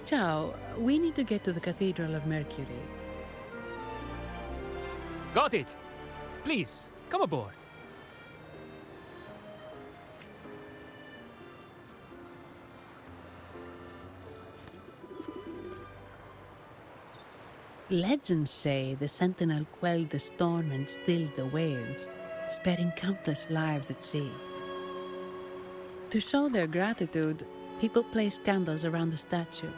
Ciao, we need to get to the Cathedral of Mercury. Got it! Please, come aboard. Legends say the Sentinel quelled the storm and stilled the waves, sparing countless lives at sea. To show their gratitude, people place candles around the statue,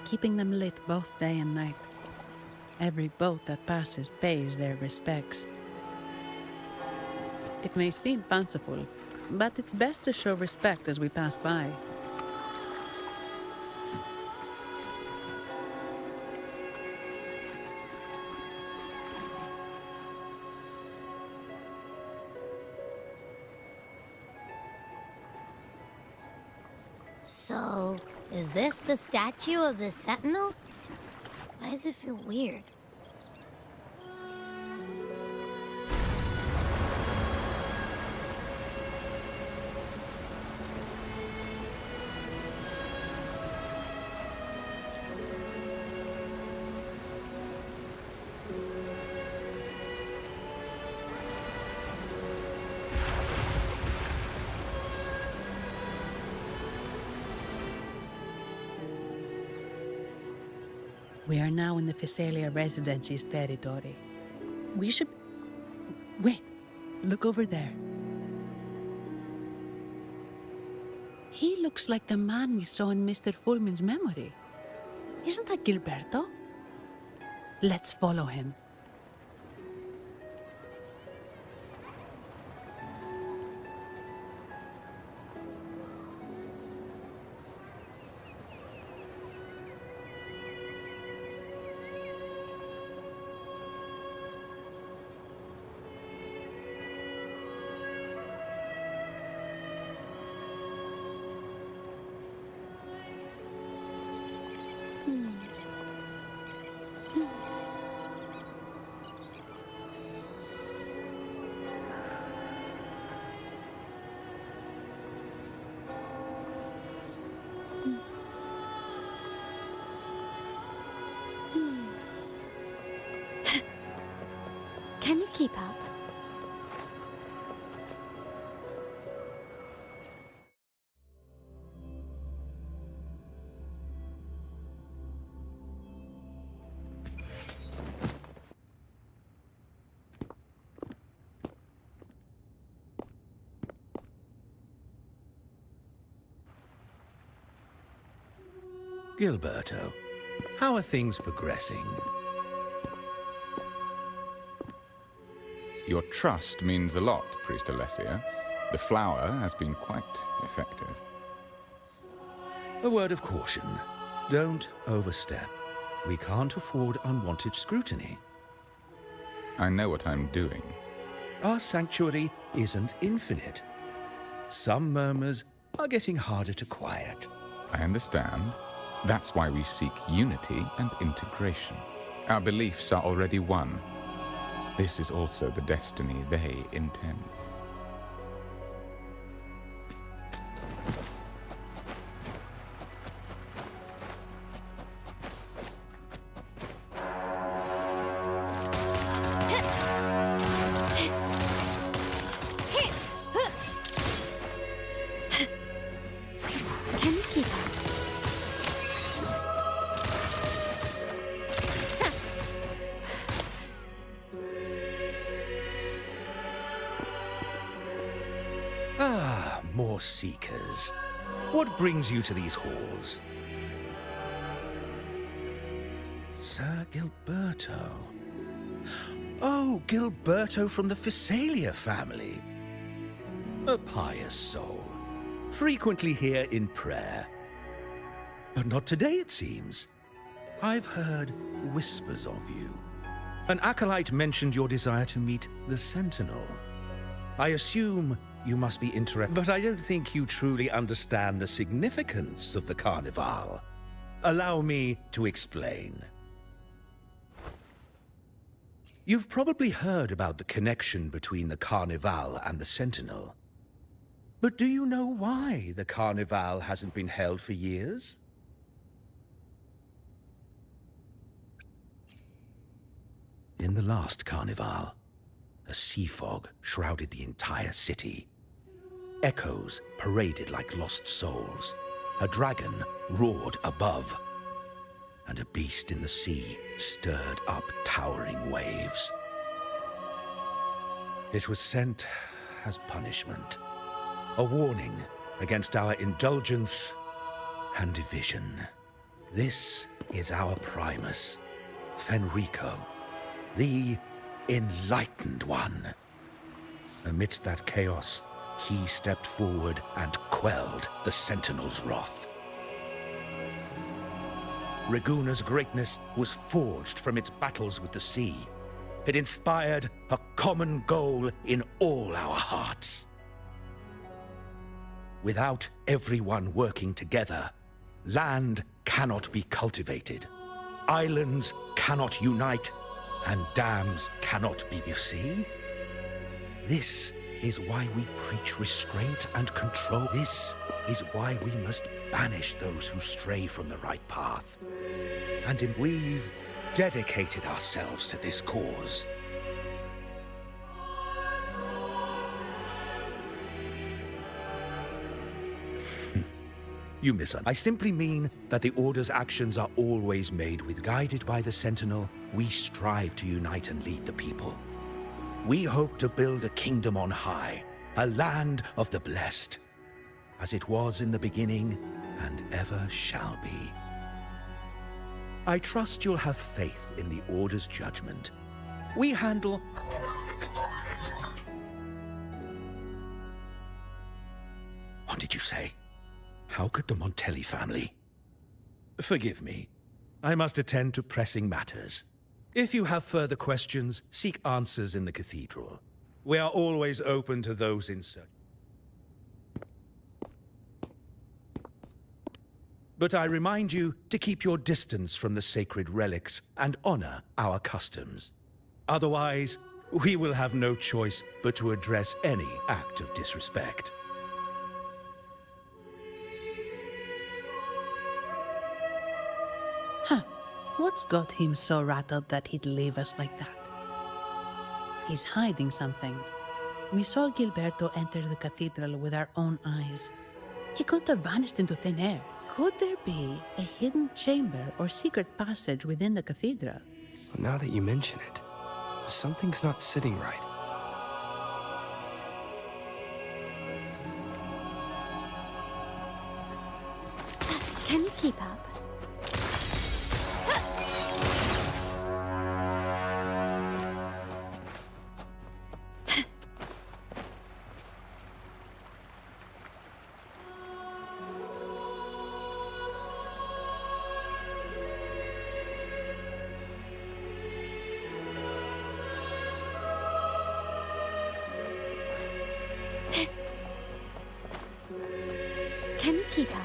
keeping them lit both day and night. Every boat that passes pays their respects. It may seem fanciful, but it's best to show respect as we pass by. So, is this the statue of the Sentinel? Why does it feel weird? We are now in the Physalia Residency's territory. We should... Wait, look over there. He looks like the man we saw in Mr. Fulmin's memory. Isn't that Gilberto? Let's follow him. Can you keep up? Gilberto, how are things progressing? Your trust means a lot, Priest Alessia. The flower has been quite effective. A word of caution. Don't overstep. We can't afford unwanted scrutiny. I know what I'm doing. Our sanctuary isn't infinite. Some murmurs are getting harder to quiet. I understand. That's why we seek unity and integration. Our beliefs are already one. This is also the destiny they intend. Can you keep up? Ah, more seekers. What brings you to these halls? Sir Gilberto. Oh, Gilberto from the Physalia family. A pious soul. Frequently here in prayer. But not today, it seems. I've heard whispers of you. An acolyte mentioned your desire to meet the Sentinel. I assume You must be interested, but I don't think you truly understand the significance of the Carnival. Allow me to explain. You've probably heard about the connection between the Carnival and the Sentinel. But do you know why the Carnival hasn't been held for years? In the last Carnival, a sea fog shrouded the entire city. Echoes paraded like lost souls. A dragon roared above. And a beast in the sea stirred up towering waves. It was sent as punishment. A warning against our indulgence and division. This is our Primus, Fenrico, the Enlightened One. Amidst that chaos, he stepped forward and quelled the Sentinel's wrath. Raguna's greatness was forged from its battles with the sea. It inspired a common goal in all our hearts. Without everyone working together, land cannot be cultivated, islands cannot unite, and dams cannot be. You see? This is why we preach restraint and control. This is why we must banish those who stray from the right path. And we've dedicated ourselves to this cause. You misunderstand. I simply mean that the Order's actions are always made with. Guided by the Sentinel, we strive to unite and lead the people. We hope to build a kingdom on high, a land of the blessed, as it was in the beginning and ever shall be. I trust you'll have faith in the Order's judgment. We handle... What did you say? How could the Montelli family... Forgive me. I must attend to pressing matters. If you have further questions, seek answers in the cathedral. We are always open to those in search. But I remind you to keep your distance from the sacred relics and honor our customs. Otherwise, we will have no choice but to address any act of disrespect. Huh. What's got him so rattled that he'd leave us like that? He's hiding something. We saw Gilberto enter the cathedral with our own eyes. He couldn't have vanished into thin air. Could there be a hidden chamber or secret passage within the cathedral? Well, now that you mention it, something's not sitting right. Can you keep up? Can you keep up?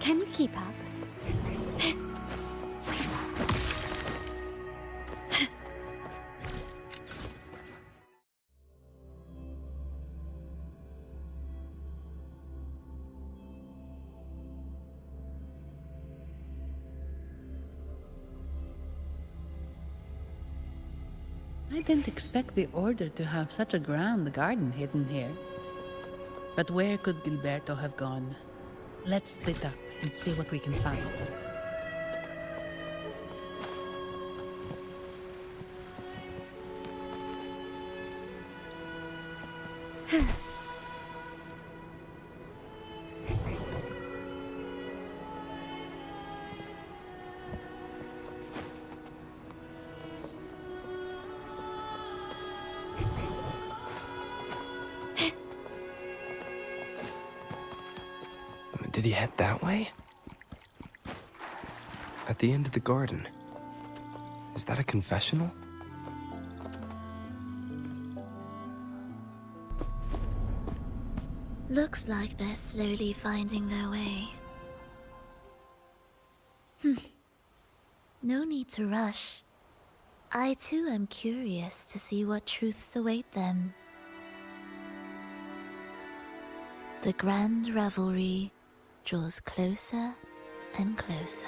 Can you keep up? I didn't expect the Order to have such a grand garden hidden here. But where could Gilberto have gone? Let's split up and see what we can find. Did he head that way? At the end of the garden. Is that a confessional? Looks like they're slowly finding their way. No need to rush. I too am curious to see what truths await them. The grand revelry draws closer and closer.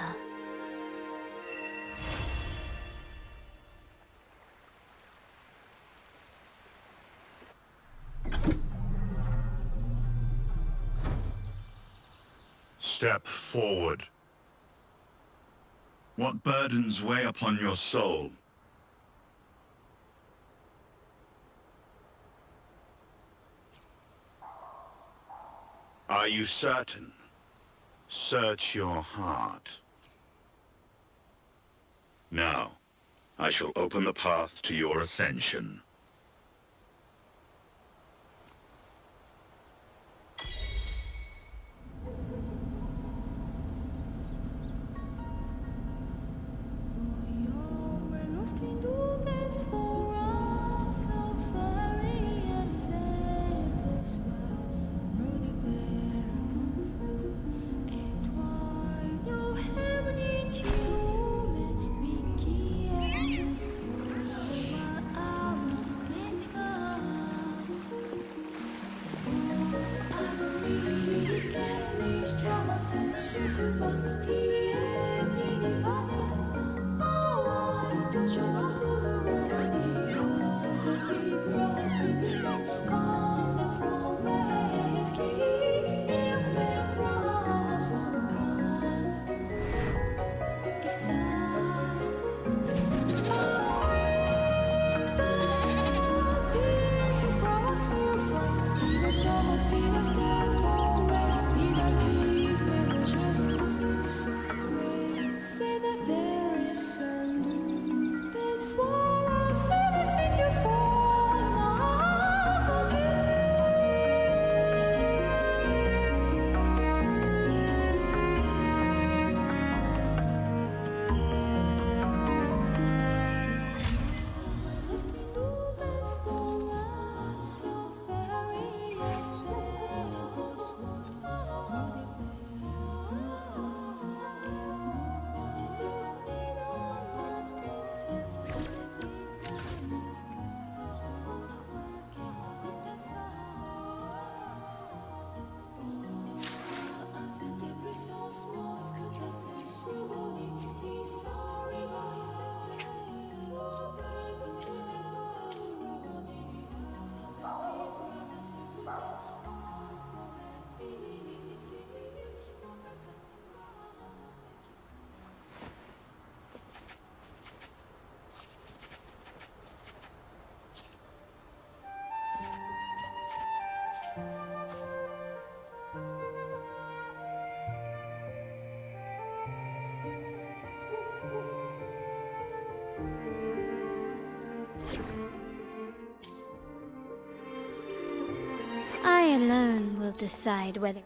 Step forward. What burdens weigh upon your soul? Are you certain? Search your heart. Now, I shall open the path to your ascension. I alone will decide whether...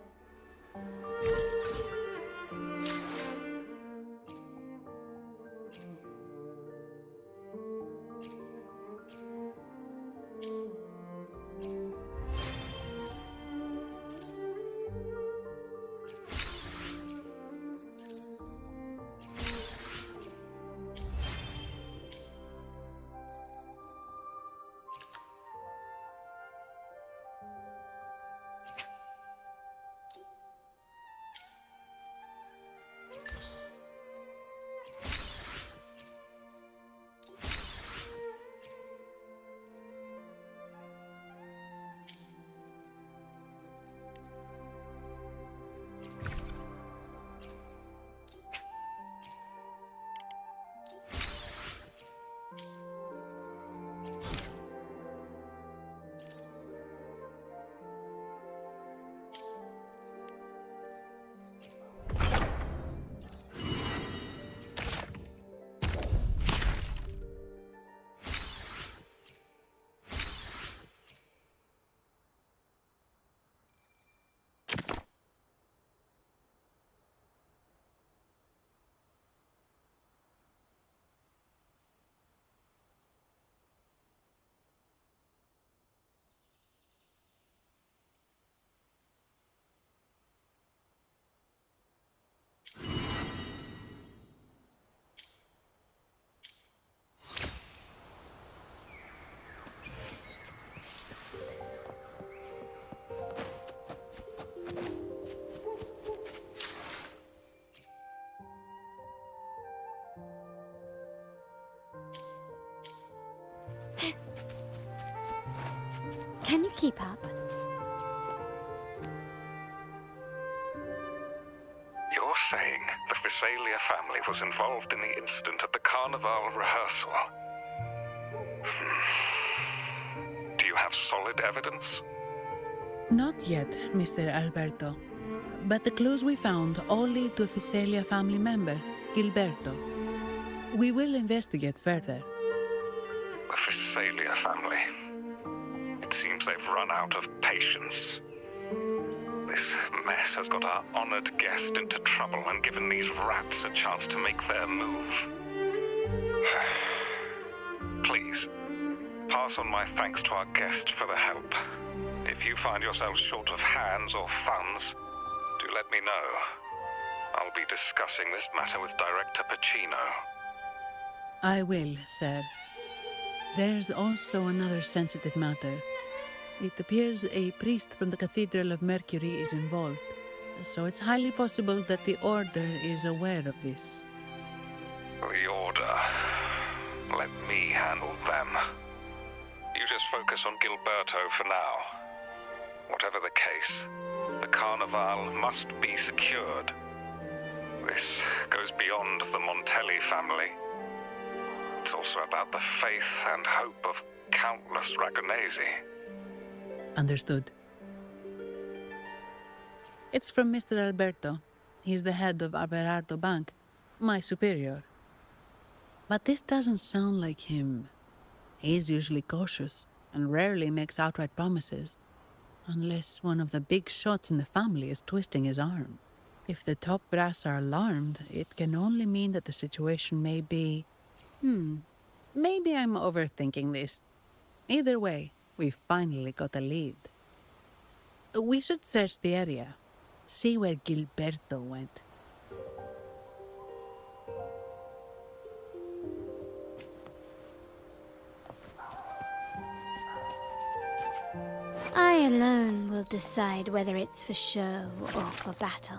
Can you keep up? You're saying the Visalia family was involved in the incident at the Carnival rehearsal? Do you have solid evidence? Not yet, Mr. Alberto. But the clues we found all lead to a Visalia family member, Gilberto. We will investigate further. The Visalia family. It seems they've run out of patience. This mess has got our honored guest into trouble and given these rats a chance to make their move. Please, pass on my thanks to our guest for the help. If you find yourselves short of hands or funds, do let me know. I'll be discussing this matter with Director Pacino. I will, sir. There's also another sensitive matter. It appears a priest from the Cathedral of Mercury is involved, so it's highly possible that the Order is aware of this. The Order. Let me handle them. You just focus on Gilberto for now. Whatever the case, the Carnival must be secured. This goes beyond the Montelli family. It's also about the faith and hope of countless Ragonesi. Understood. It's from Mr. Alberto. He's the head of Averardo Bank, my superior. But this doesn't sound like him. He's usually cautious and rarely makes outright promises, unless one of the big shots in the family is twisting his arm. If the top brass are alarmed, it can only mean that the situation may be... Maybe I'm overthinking this. Either way, we've finally got a lead. We should search the area, see where Gilberto went. I alone will decide whether it's for show or for battle.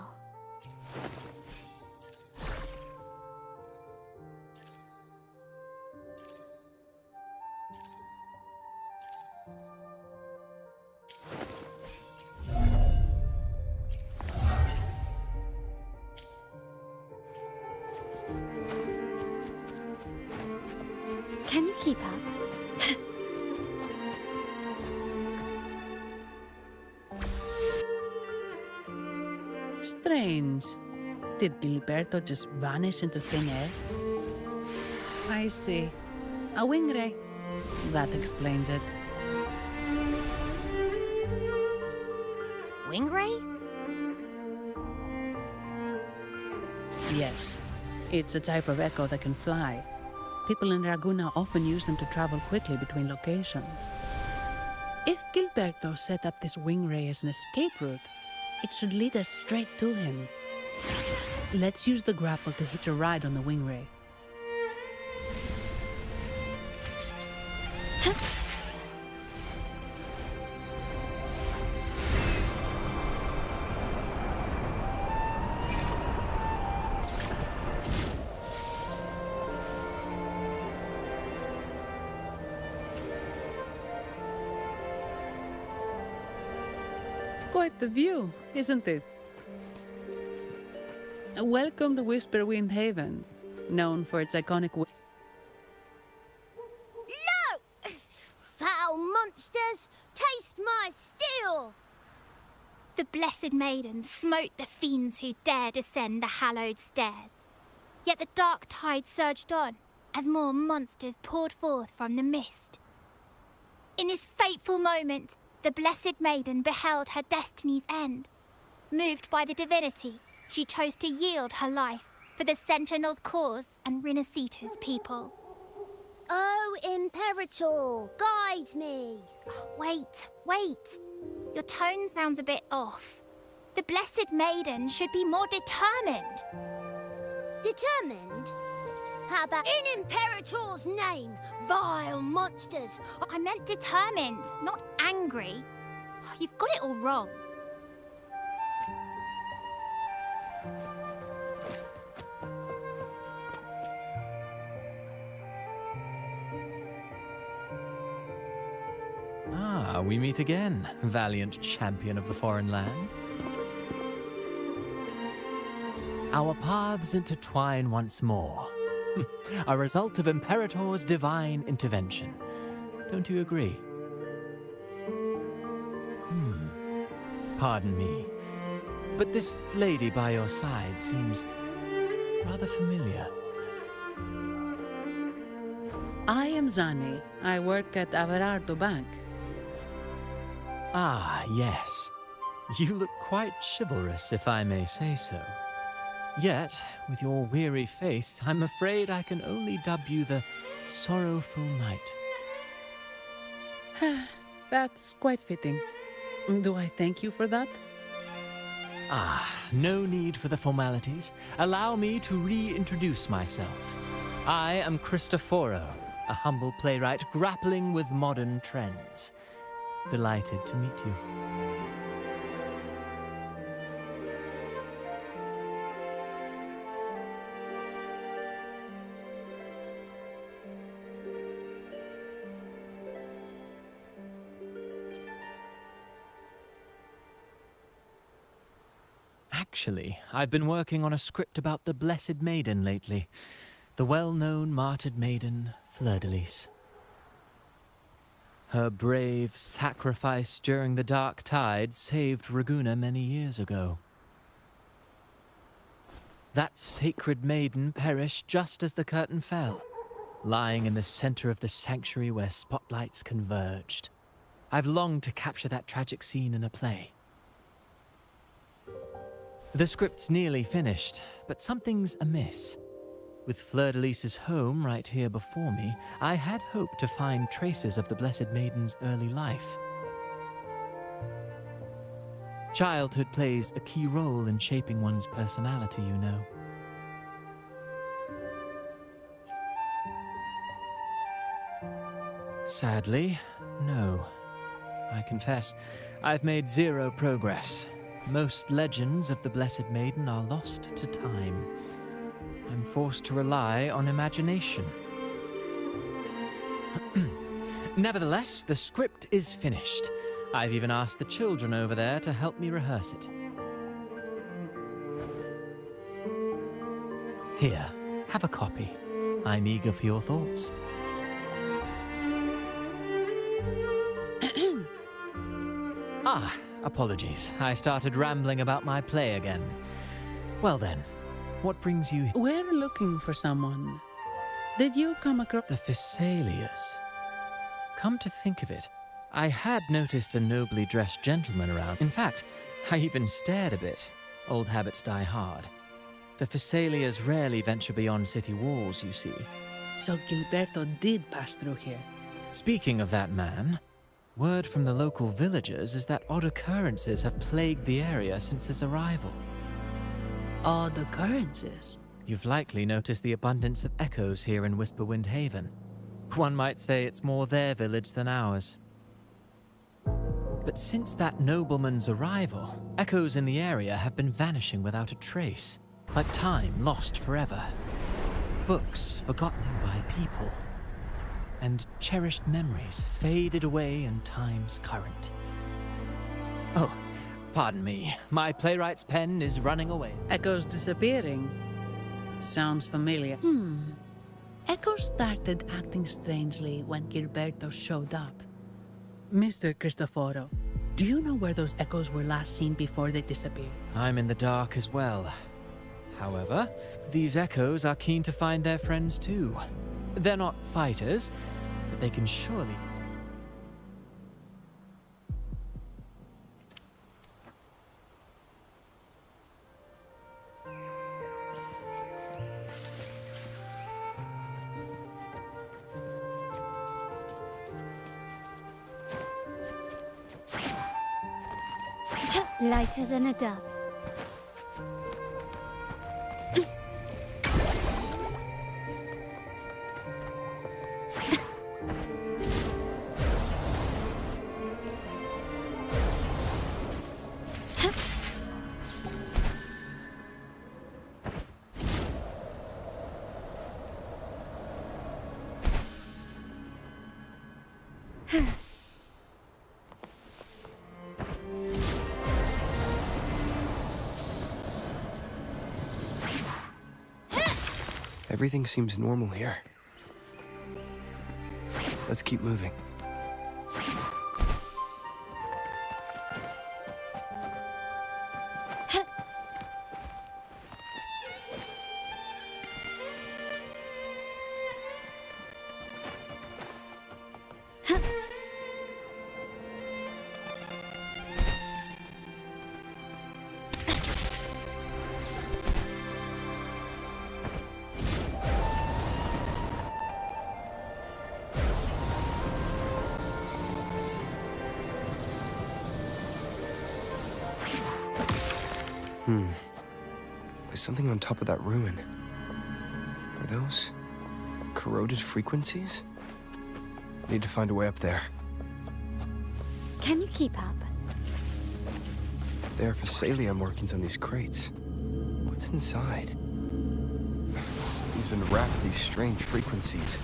Can you keep up? Strange. Did Gilberto just vanish into thin air? I see. A wing ray. That explains it. Wing ray? Yes. It's a type of echo that can fly. People in Raguna often use them to travel quickly between locations. If Gilberto set up this wing ray as an escape route, it should lead us straight to him. Let's use the grapple to hitch a ride on the wing ray. Quite the view, isn't it? Welcome to Whisperwind Haven, known for its iconic... No! Foul monsters, taste my steel! The Blessed Maiden smote the fiends who dare descend the hallowed stairs. Yet the dark tide surged on as more monsters poured forth from the mist. In this fateful moment, the Blessed Maiden beheld her destiny's end. Moved by the divinity, she chose to yield her life for the Sentinel's cause and Rinascita's people. Oh, Imperator, guide me. Oh, wait. Your tone sounds a bit off. The Blessed Maiden should be more determined. Determined? How about in Imperator's name, vile monsters? I meant determined, not angry. You've got it all wrong. Ah, Ah, we meet again, valiant champion of the foreign land. Our paths intertwine once more, a result of Imperator's divine intervention. Don't you agree? Pardon me, but this lady by your side seems rather familiar. I am Zani. I work at Averardo Bank. Ah, yes. You look quite chivalrous, if I may say so. Yet, with your weary face, I'm afraid I can only dub you the Sorrowful Knight. That's quite fitting. Do I thank you for that? Ah, no need for the formalities. Allow me to reintroduce myself. I am Cristoforo, a humble playwright grappling with modern trends. Delighted to meet you. Actually, I've been working on a script about the Blessed Maiden lately. The well-known martyred maiden, Fleur-de-Lis. Her brave sacrifice during the Dark Tide saved Raguna many years ago. That sacred maiden perished just as the curtain fell, lying in the center of the sanctuary where spotlights converged. I've longed to capture that tragic scene in a play. The script's nearly finished, but something's amiss. With Fleur-de-Lis's home right here before me, I had hoped to find traces of the Blessed Maiden's early life. Childhood plays a key role in shaping one's personality, you know. Sadly, no. I confess, I've made zero progress. Most legends of the Blessed Maiden are lost to time. I'm forced to rely on imagination. Nevertheless, the script is finished. I've even asked the children over there to help me rehearse it. Here, have a copy. I'm eager for your thoughts. Ah, apologies. I started rambling about my play again. Well then, what brings you here? We're looking for someone. Did you come across The Thessalias. Come to think of it, I had noticed a nobly dressed gentleman around. In fact, I even stared a bit. Old habits die hard. The Thessalias rarely venture beyond city walls, you see. So Gilberto did pass through here. Speaking of that man, word from the local villagers is that odd occurrences have plagued the area since his arrival. Odd occurrences? You've likely noticed the abundance of echoes here in Whisperwind Haven. One might say it's more their village than ours. But since that nobleman's arrival, echoes in the area have been vanishing without a trace, like time lost forever. Books forgotten by people, and cherished memories faded away in time's current. Oh, pardon me, my playwright's pen is running away. Echoes disappearing. Sounds familiar. Echoes started acting strangely when Gilberto showed up. Mr. Cristoforo, do you know where those echoes were last seen before they disappeared? I'm in the dark as well. However, these echoes are keen to find their friends too. They're not fighters, but they can surely... Lighter than a dove. Everything seems normal here. Let's keep moving. There's something on top of that ruin. Are those corroded frequencies? Need to find a way up there. Can you keep up? There are Phasalia markings on these crates. What's inside? Something's been wrapped in these strange frequencies.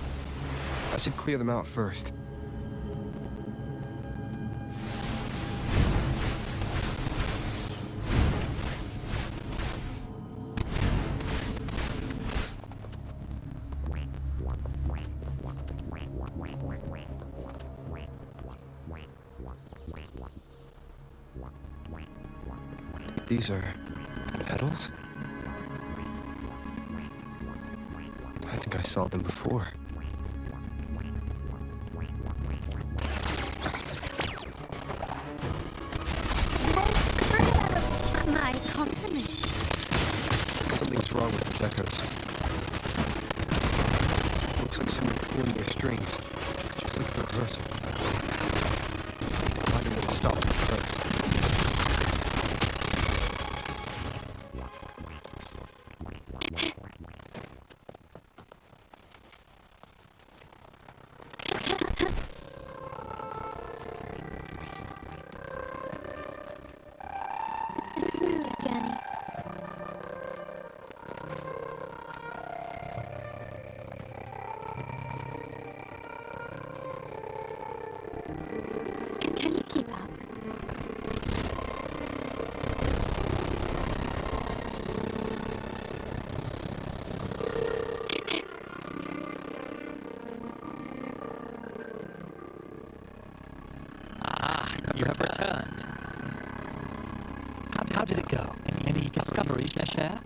I should clear them out first. These are petals? I think I saw them before. My compliments. Something's wrong with these echoes. Looks like someone pulling their strings. Just like the rehearsal. Find a way to stop them first. Can you keep up? You have returned. How did it go? Any discoveries to share?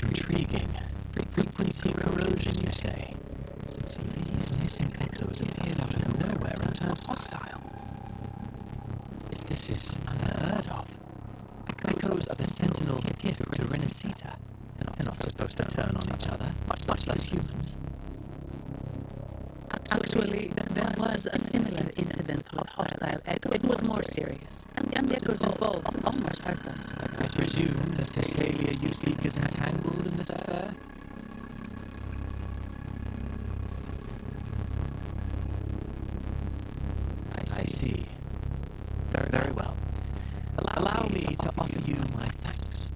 Intriguing. Frequency corrosion, you say? These missing echoes appeared out of nowhere and turned hostile. This is unheard of. Echoes are the Sentinel's gift to Renacita. They're not supposed to turn on each other, much less humans. Actually, there was a similar incident of hostile echoes. It was more serious, and the echoes involved almost hurt us. I presume that Phasalia you seek is entangled in this affair? I see. Very well. Allow me to offer you my thanks.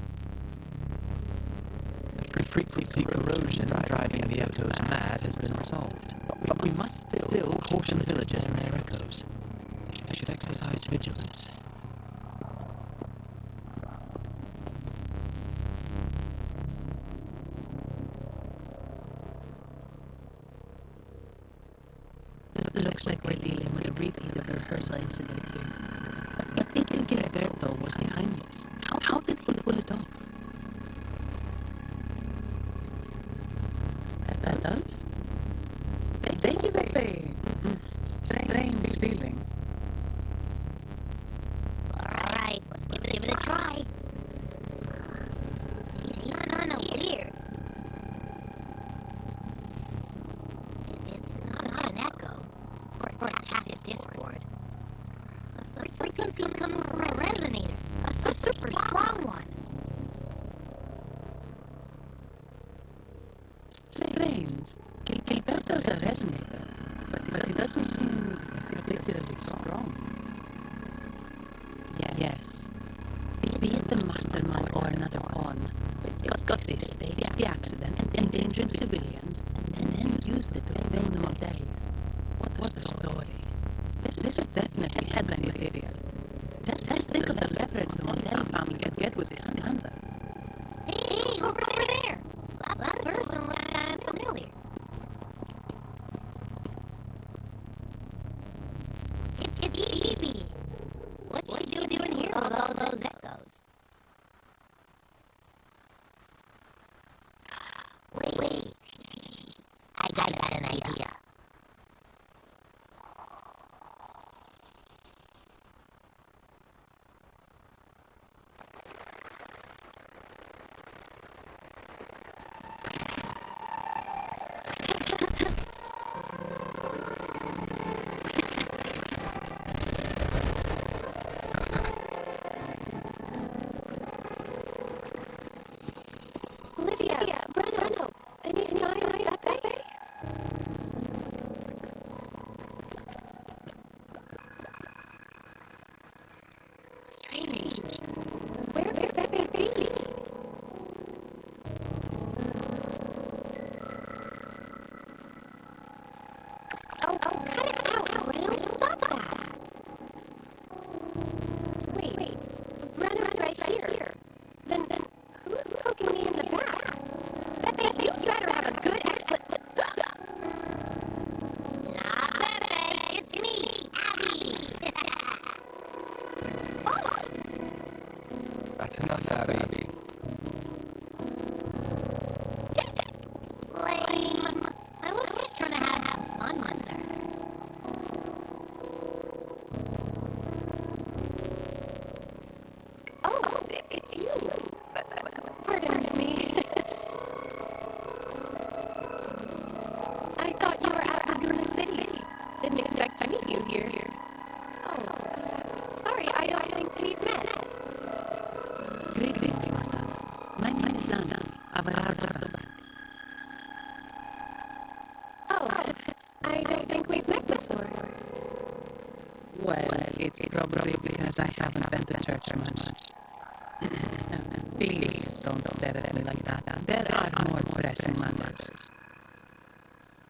The frequency corrosion driving the echoes mad has been resolved. But we must still caution villagers and their echoes. They should exercise vigilance. It looks like we're dealing with a repeat of the rehearsal incident here. But thinking Gilberto was behind this. How did he pull it off? That does? They give it a strange feeling. Alright, let's give it a try. He's kinda weird. It's not an echo, or a tacit discord. The frequency's coming from a resonator, a super strong one. Strange. Gilberto's a resonator, but he doesn't seem particularly strong. Yes. Be it the mastermind or another pawn, it's got this stage the accident, endangered civilians, and then used it to bring them on days. What a story. This this is definitely headline material. Just think of the leverage the Montelli family could get with this scandal. Hey, over there! That person looks kind of familiar. It's Evie. What's she doing here with all those echoes? Wait. I got an idea. Olivia, Breno, any sign of Pepe? Strange. Where could Pepe be? Oh, cut it out, Breno. Stop that. Wait. Breno's right here. Then who's poking me in the back? Pepe, you better have a good explanation. Not Pepe, it's me, Abby. Oh. That's enough, Abby. Lame. I was just trying to have fun with her. Oh, it's you. Pardon me. I thought you were at Laguna City. Didn't expect to meet you here. Oh, sorry, I don't think we've met. Greetings, master. My name is Anna, Abelardo. Oh, I don't think we've met before. Well, it's probably because I haven't been to church much. Please don't stare at me like that. There are more pressing matters.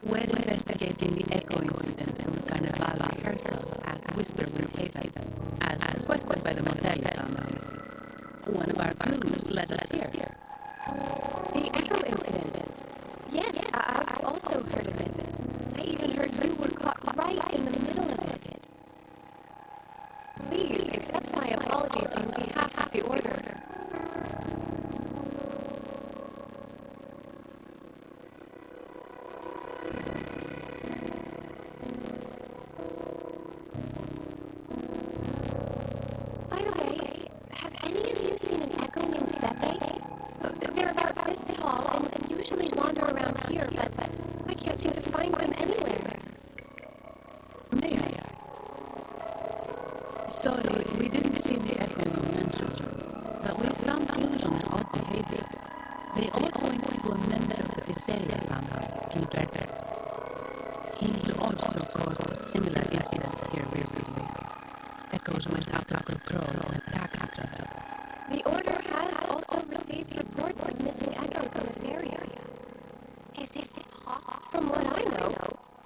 We're investigating the echo incident in the Carnival rehearsal at Wuthering Waves, as requested by the Montelli family. One of our crews led us here. The echo incident. Yes, I've also heard of it. I even heard you were caught right in the middle of it. Please accept my apologies on behalf of the Order. By the way, have any of you seen an echo named Pepe? They're about this tall and usually wander around here, but I can't seem to find them anywhere. May I? Sorry, we didn't see the echo you mentioned, but we found clues on their odd behavior. They all point to a member of the Visalia family, Gilberto. He's also caused a similar incident here recently. Echoes went out of control and attacked each other. The Order has also received reports of missing echoes in this area. Is it from what I know,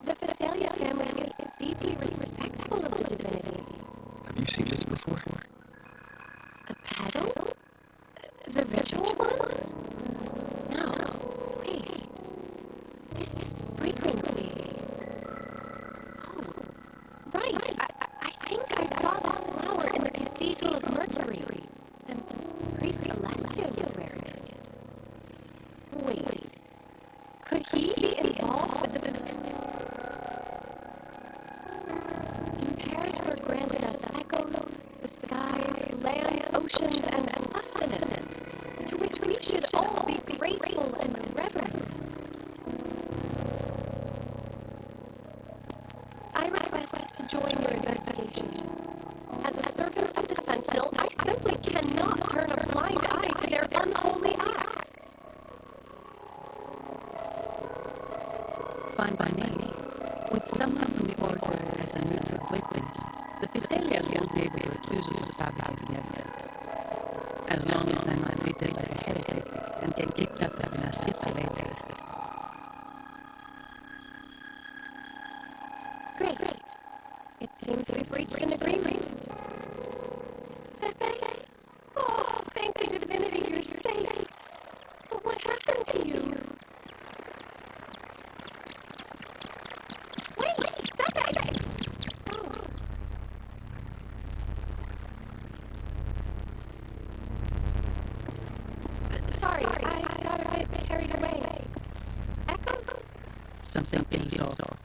the Visalia family is deeply respectful of the divinity. Have you seen this before? A pedal? The ritual one? No. Wait. This frequency. Oh, right. I think I saw this flower in the Cathedral of Mercury. And Priest Alessio was wearing it. Wait. Could he be involved with the Imperator granted us echoes, the skies, lands, oceans, and sustenance, to which we should all be grateful and reverent. I request to join your investigation. As a servant of the Sentinel, I simply cannot turn a blind eye to their unholy acts. Fine by me. With someone from the Order as a neutral witness, the Visalia won't be able to accuse us of fabricating evidence. As long as I'm not treated like a heretic and get kicked up in a city later. Great. It's seems we've reached an agreement. Pepe? Oh, thank the divinity you're safe. But what happened to you? Wait, Pepe! Oh. Sorry, I got a bit carried away. Echo? Something feels off.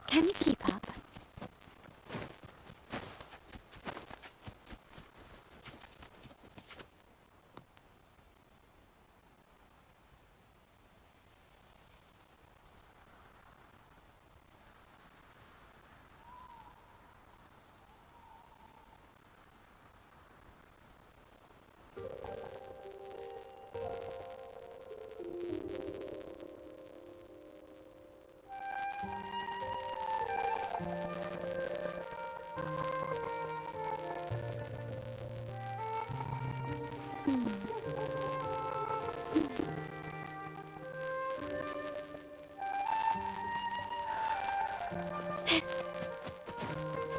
Can you keep up?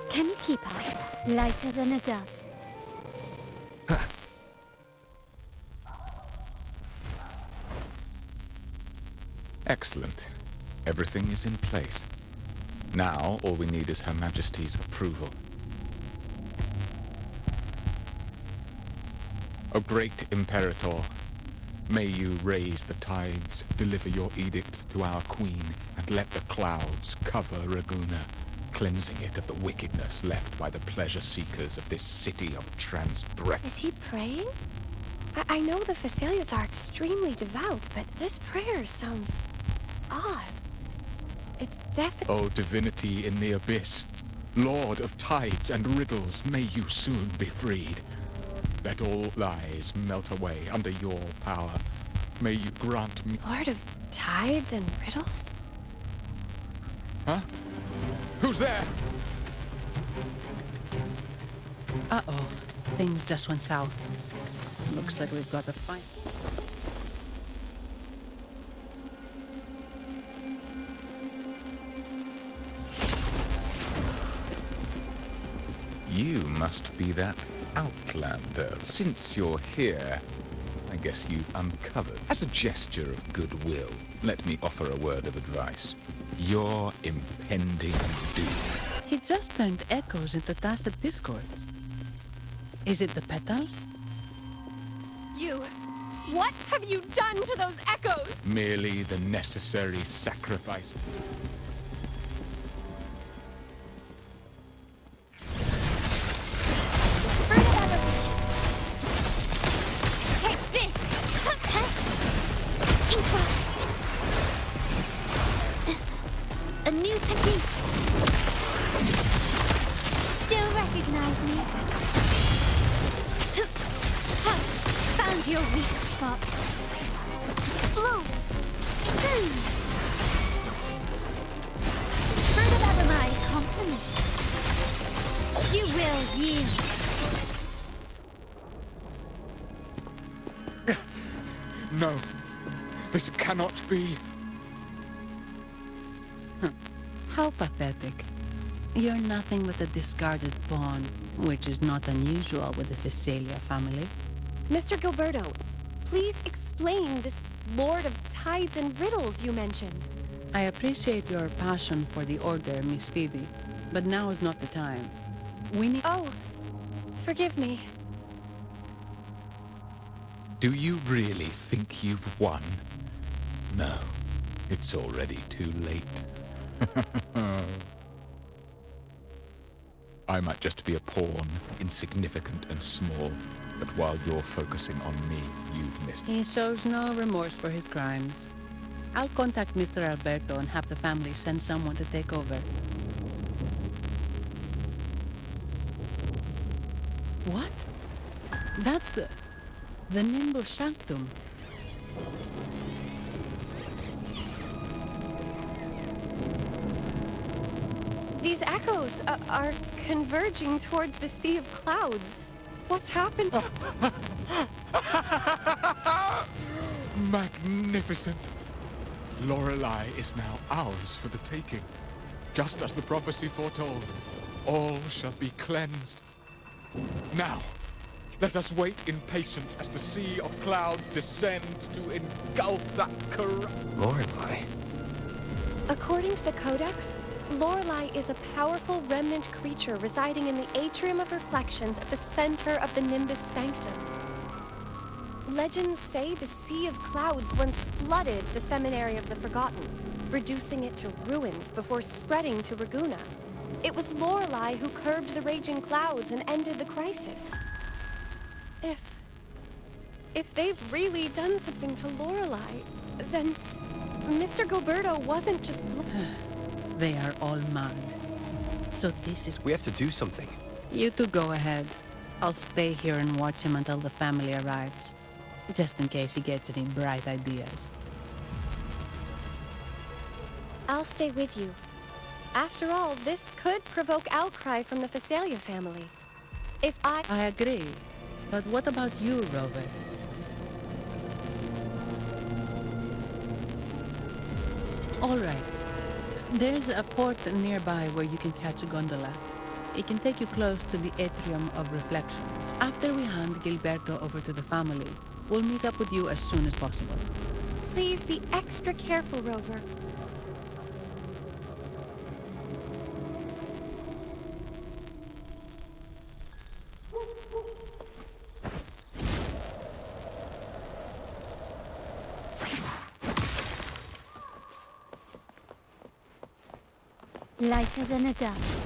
Can you keep up? Lighter than a dove. Excellent. Everything is in place. Now, all we need is Her Majesty's approval. O great Imperator, may you raise the tides, deliver your edict to our queen, and let the clouds cover Raguna, cleansing it of the wickedness left by the pleasure-seekers of this city of transgress. Is he praying? I know the Facilias are extremely devout, but this prayer sounds odd. It's definitely... O divinity in the abyss, Lord of tides and riddles, may you soon be freed. Let all lies melt away under your power. May you grant me... Lord of tides and riddles? Huh? Who's there? Uh-oh. Things just went south. Looks like we've got a fight. You must be that outlander. Since you're here, I guess you've uncovered. As a gesture of goodwill, let me offer a word of advice. Your impending doom. He just turned echoes into tacit discords. Is it the petals? You... What have you done to those echoes? Merely the necessary sacrifice. Take this! A new technique. Still recognize me? Found your weak spot. Blow! Further my compliments. You will yield. No, this cannot be. How pathetic. You're nothing but a discarded pawn, which is not unusual with the Visalia family. Mr. Gilberto, please explain this Lord of Tides and Riddles you mentioned. I appreciate your passion for the Order, Miss Phoebe, but now is not the time. We need... Oh, forgive me. Do you really think you've won? No, it's already too late. I might just be a pawn, insignificant and small, but while you're focusing on me, you've missed. He shows no remorse for his crimes. I'll contact Mr. Alberto and have the family send someone to take over. What? That's the Nimbus Sanctum. These echoes are converging towards the Sea of Clouds. What's happened? Magnificent! Lorelei is now ours for the taking. Just as the prophecy foretold, all shall be cleansed. Now, let us wait in patience as the Sea of Clouds descends to engulf that Lorelei? According to the Codex, Lorelei is a powerful remnant creature residing in the Atrium of Reflections at the center of the Nimbus Sanctum. Legends say the Sea of Clouds once flooded the Seminary of the Forgotten, reducing it to ruins before spreading to Raguna. It was Lorelei who curbed the raging clouds and ended the crisis. If they've really done something to Lorelei, then Mr. Gilberto wasn't just... They are all mad. So this is... We have to do something. You two go ahead. I'll stay here and watch him until the family arrives. Just in case he gets any bright ideas. I'll stay with you. After all, this could provoke outcry from the Visalia family. I agree. But what about you, Rover? All right. There's a port nearby where you can catch a gondola. It can take you close to the Atrium of Reflections. After we hand Gilberto over to the family, we'll meet up with you as soon as possible. Please be extra careful, Rover. Lighter than a dove.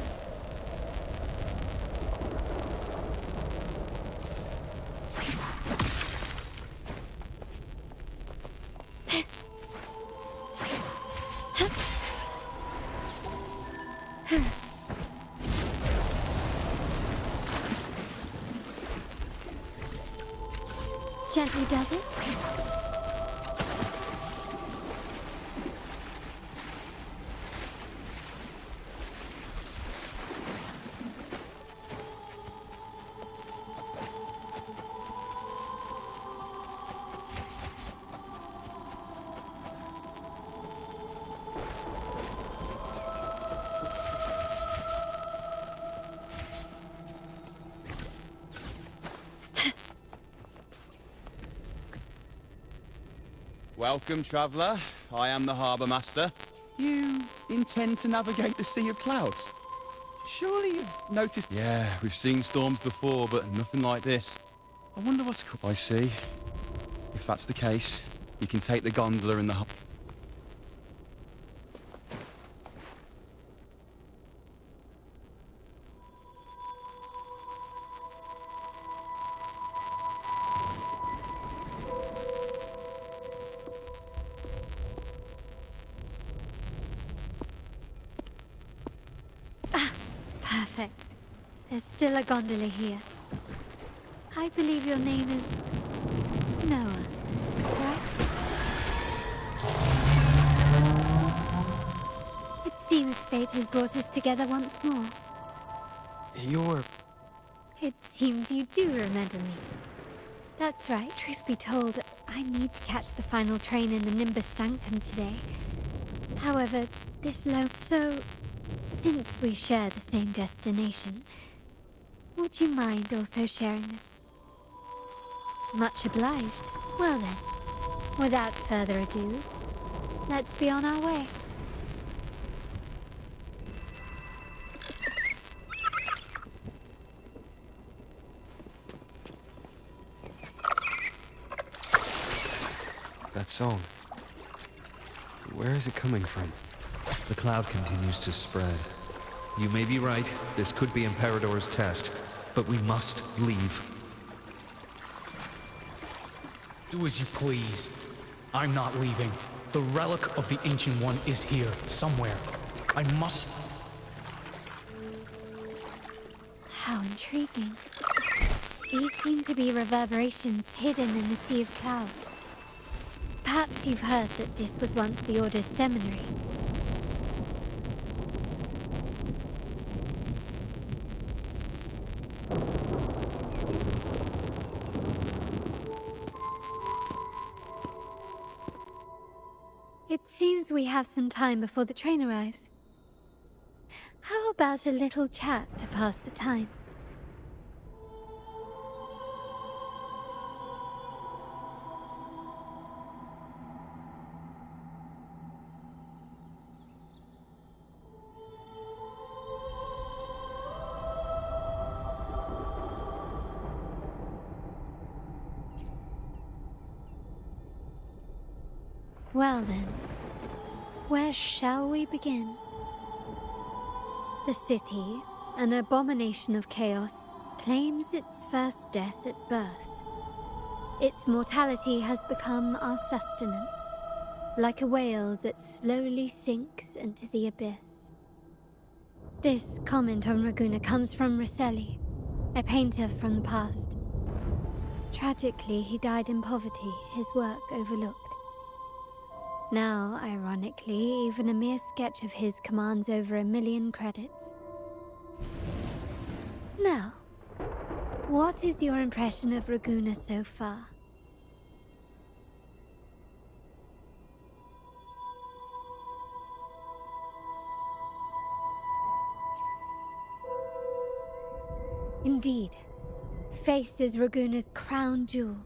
Gently does it? Welcome, traveller. I am the Harbour Master. You intend to navigate the Sea of Clouds? Surely you've noticed... Yeah, we've seen storms before, but nothing like this. I wonder what's... I see. If that's the case, you can take the gondola and the... Perfect. There's still a gondola here. I believe your name is... Noah, right? It seems fate has brought us together once more. It seems you do remember me. That's right. Truth be told, I need to catch the final train in the Nimbus Sanctum today. However, this So, since we share the same destination, Would you mind also sharing this? Much obliged. Well then, without further ado, let's be on our way. That song. Where is it coming from? The cloud continues to spread. You may be right, this could be Imperador's test, but we must leave. Do as you please. I'm not leaving. The relic of the Ancient One is here, somewhere. I must... How intriguing. These seem to be reverberations hidden in the sea of clouds. Perhaps you've heard that this was once the Order's seminary. It seems we have some time before the train arrives. How about a little chat to pass the time? Well then, where shall we begin? The city, an abomination of chaos, claims its first death at birth. Its mortality has become our sustenance, like a whale that slowly sinks into the abyss. This comment on Raguna comes from Rosselli, a painter from the past. Tragically, he died in poverty, his work overlooked. Now, ironically, even a mere sketch of his commands over 1 million credits. Now, what is your impression of Raguna so far? Indeed, faith is Raguna's crown jewel.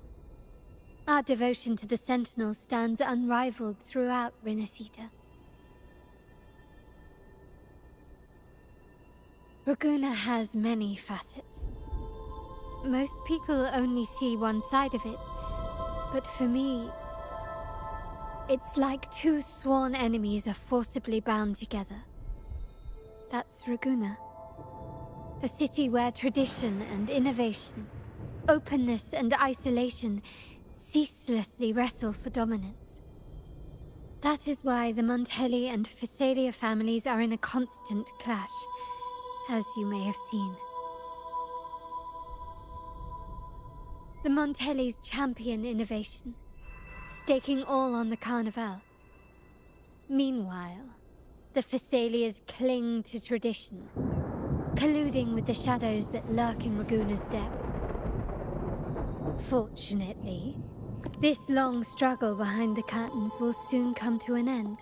Our devotion to the Sentinel stands unrivaled throughout Renacita. Raguna has many facets. Most people only see one side of it, but for me, it's like two sworn enemies are forcibly bound together. That's Raguna. A city where tradition and innovation, openness and isolation ceaselessly wrestle for dominance. That is why the Montelli and Phasalia families are in a constant clash, as you may have seen. The Montellis champion innovation, staking all on the Carnival. Meanwhile, the Phasalias cling to tradition, colluding with the shadows that lurk in Raguna's depths. Fortunately, this long struggle behind the curtains will soon come to an end.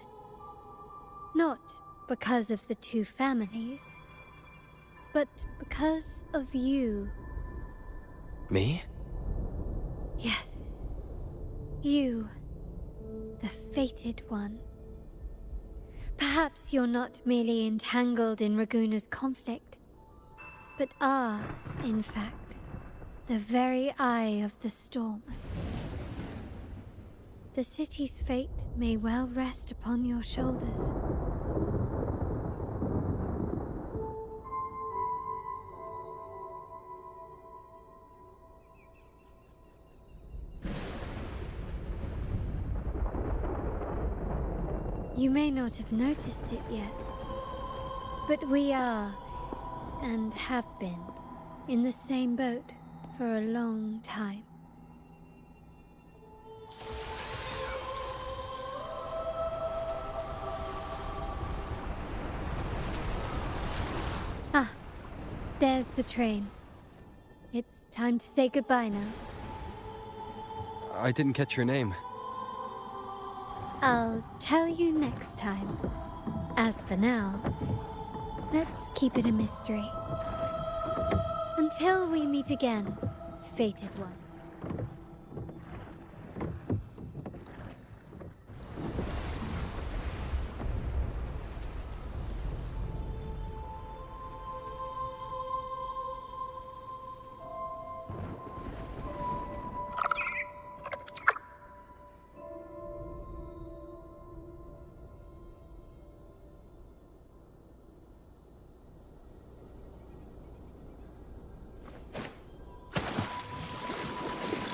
Not because of the two families, but because of you. Me? Yes. You. The fated one. Perhaps you're not merely entangled in Raguna's conflict, but are, in fact, the very eye of the storm. The city's fate may well rest upon your shoulders. You may not have noticed it yet, but we are, and have been, in the same boat for a long time. Ah, there's the train. It's time to say goodbye now. I didn't catch your name. I'll tell you next time. As for now, let's keep it a mystery. Until we meet again, fated one.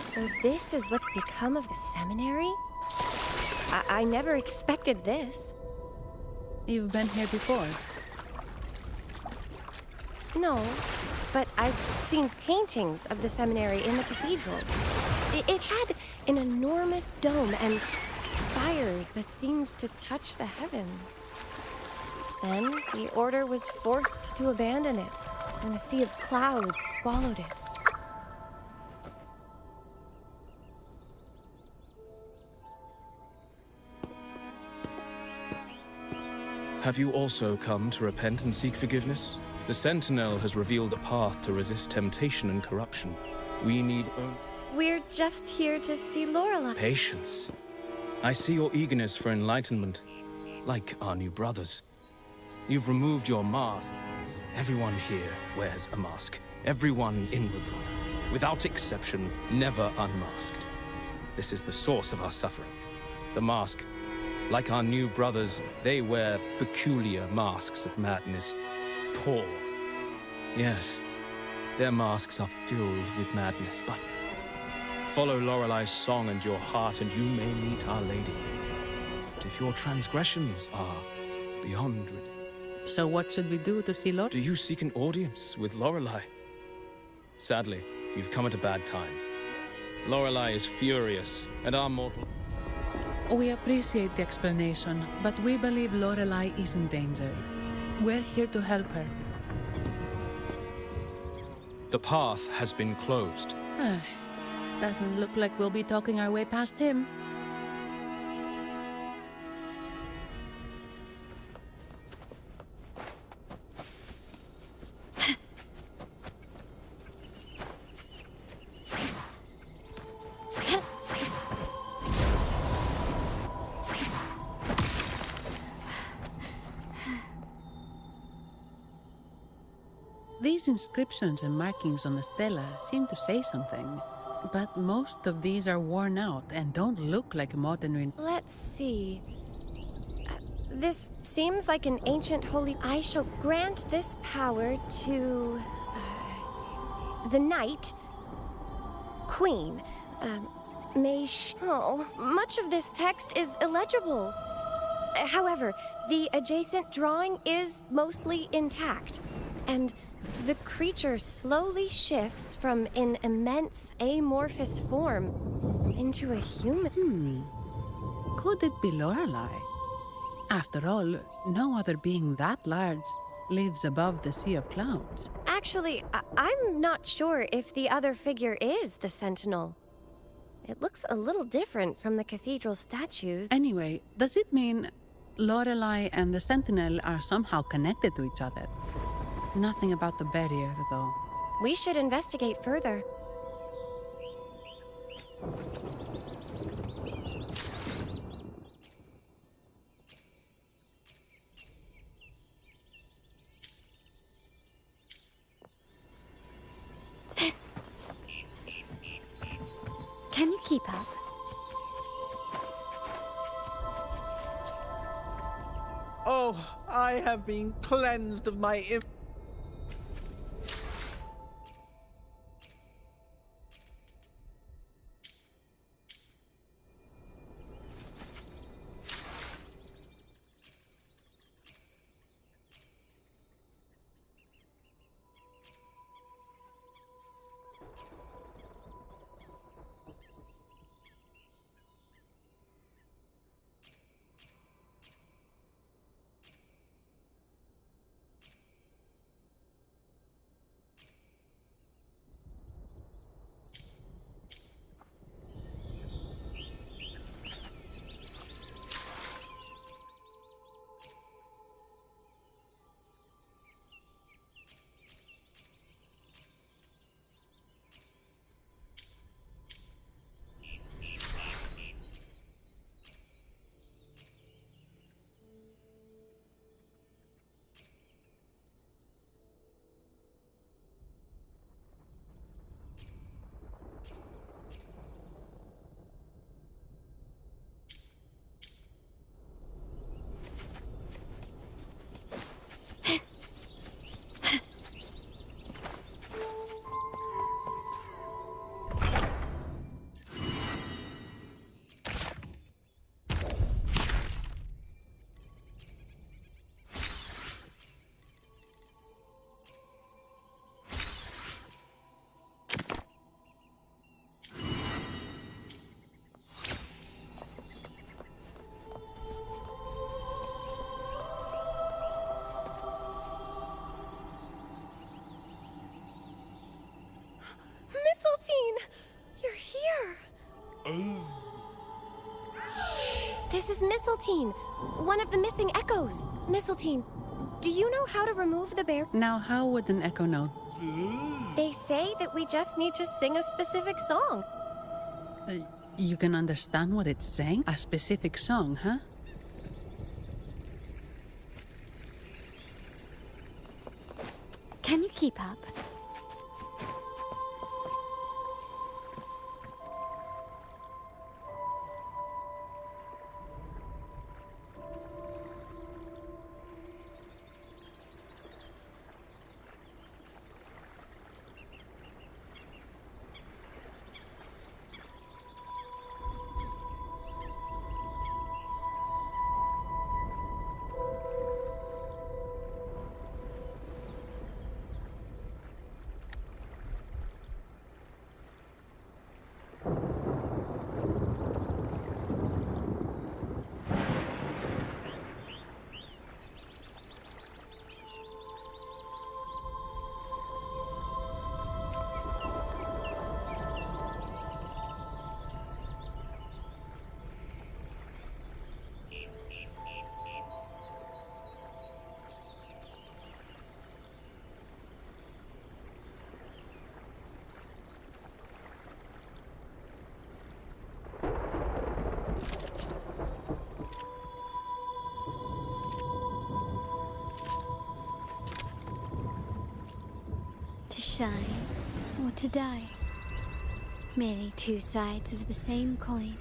So this is what's become of the seminary? I never expected this. You've been here before? No, but I've seen paintings of the seminary in the cathedral. It had an enormous dome and spires that seemed to touch the heavens. Then the order was forced to abandon it, and a sea of clouds swallowed it. Have you also come to repent and seek forgiveness? The Sentinel has revealed a path to resist temptation and corruption. We need We're just here to see Lorelei. patience. I see your eagerness for enlightenment, like our new brothers. You've removed your mask. Everyone here wears a mask. Everyone in Laguna, without exception, never unmasked. This is the source of our suffering. The mask. Like our new brothers, they wear peculiar masks of madness. Poor. Yes, their masks are filled with madness, but follow Lorelei's song and your heart, and you may meet Our Lady. But if your transgressions are beyond So what should we do to see Lorelei? do you seek an audience with Lorelei? Sadly, you've come at a bad time. Lorelei is furious, and our mortal... We appreciate the explanation, but we believe Lorelei is in danger. We're here to help her. The path has been closed. Doesn't look like we'll be talking our way past him. These inscriptions and markings on the stela seem to say something, but most of these are worn out and don't look like modern ruins. Let's see. This seems like an ancient holy... I shall grant this power to... the Knight. Queen. Oh, much of this text is illegible. However, the adjacent drawing is mostly intact, and the creature slowly shifts from an immense amorphous form into a human. Could it be Lorelei? After all, no other being that large lives above the sea of clouds. Actually, I'm not sure if the other figure is the Sentinel. It looks a little different from the cathedral statues. Anyway, does it mean Lorelei and the Sentinel are somehow connected to each other? Nothing about the barrier, though. We should investigate further. Can you keep up? Oh, I have been cleansed of my This is Mistletoe, one of the missing echoes. Mistletoe, do you know how to remove the bear? Now, how would an echo know? They say that we just need to sing a specific song. You can understand what it's saying? A specific song, huh? Can you keep up? To shine or to die. Merely two sides of the same coin.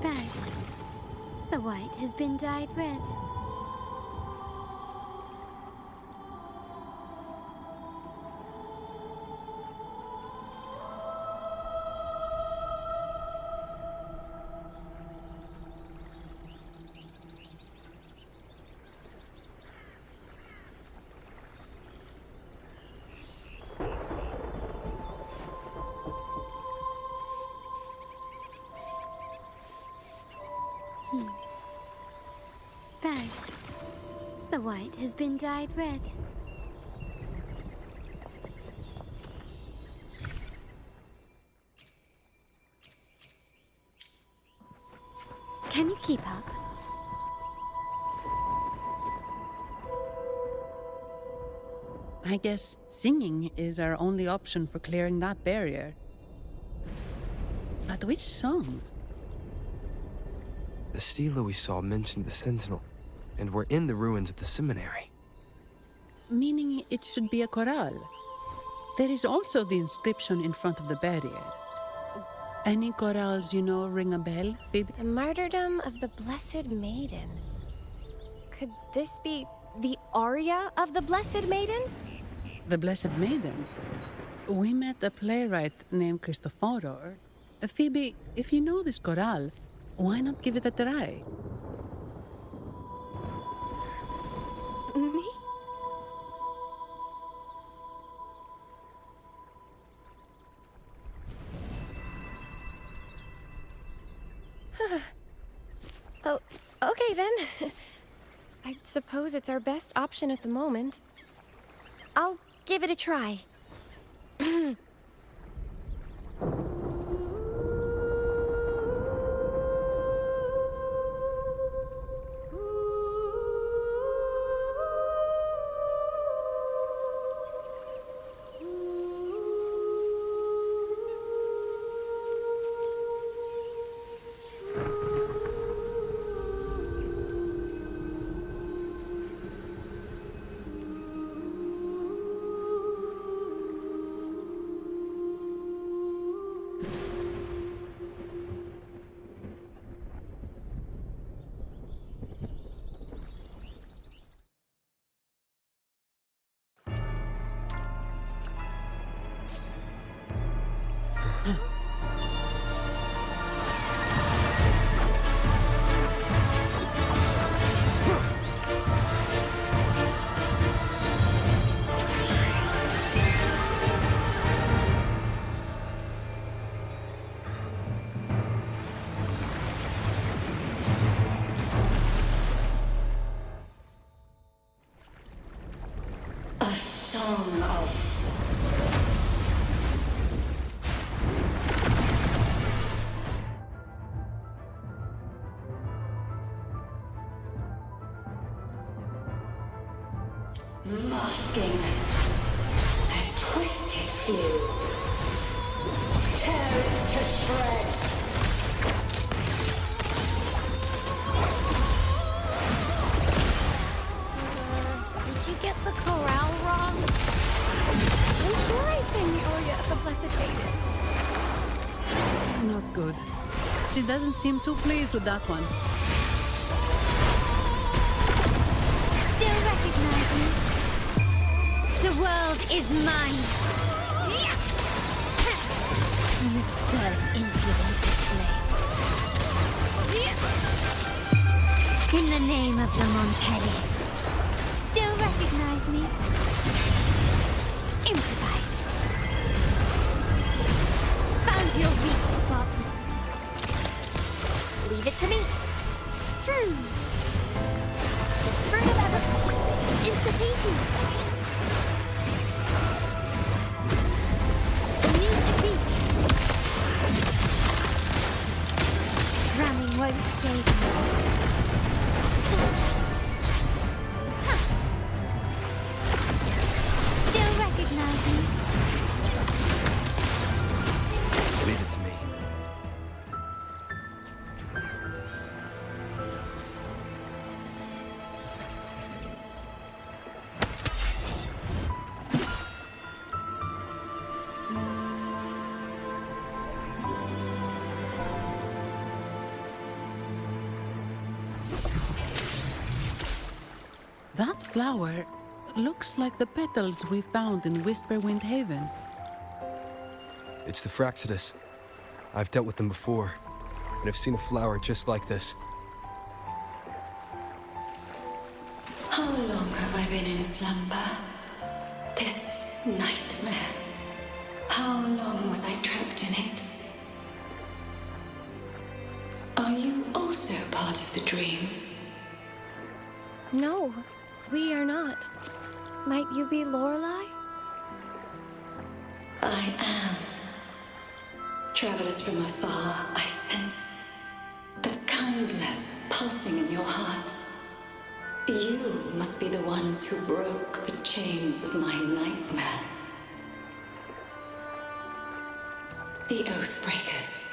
Bad. The white has been dyed red. Bad. The white has been dyed red. Can you keep up? I guess singing is our only option for clearing that barrier. But which song? The stela we saw mentioned the Sentinel, and we're in the ruins of the seminary. Meaning it should be a chorale. There is also the inscription in front of the barrier. Any chorales you know ring a bell, Phoebe? The martyrdom of the Blessed Maiden. Could this be the aria of the Blessed Maiden? The Blessed Maiden? We met a playwright named Cristoforo. Phoebe, if you know this chorale, why not give it a try? Me? Oh, okay then. I suppose it's our best option at the moment. I'll give it a try. Song of... Masking a twisted view. Tear it to shreds. Did you get the chorale wrong? I'm sure I sang the aria of the Blessed Maiden. Not good. She doesn't seem too pleased with that one. Still recognize me? The world is mine. An absurd, impudent display. In the name of the Montellis. Still recognize me? Improvise. Found your weak spot. Leave it to me. Further level. Insta-peaking. New technique. Ramming won't save me. Still recognize me? Leave it to me. That flower looks like the petals we found in Whisperwind Haven. It's the Fraxidus. I've dealt with them before, and I've seen a flower just like this. How long have I been in slumber? This nightmare. How long was I trapped in it? Are you also part of the dream? No, we are not. Might you be Lorelei? I am. Travelers from afar, I sense the kindness pulsing in your hearts. You must be the ones who broke the chains of my nightmare. The Oathbreakers,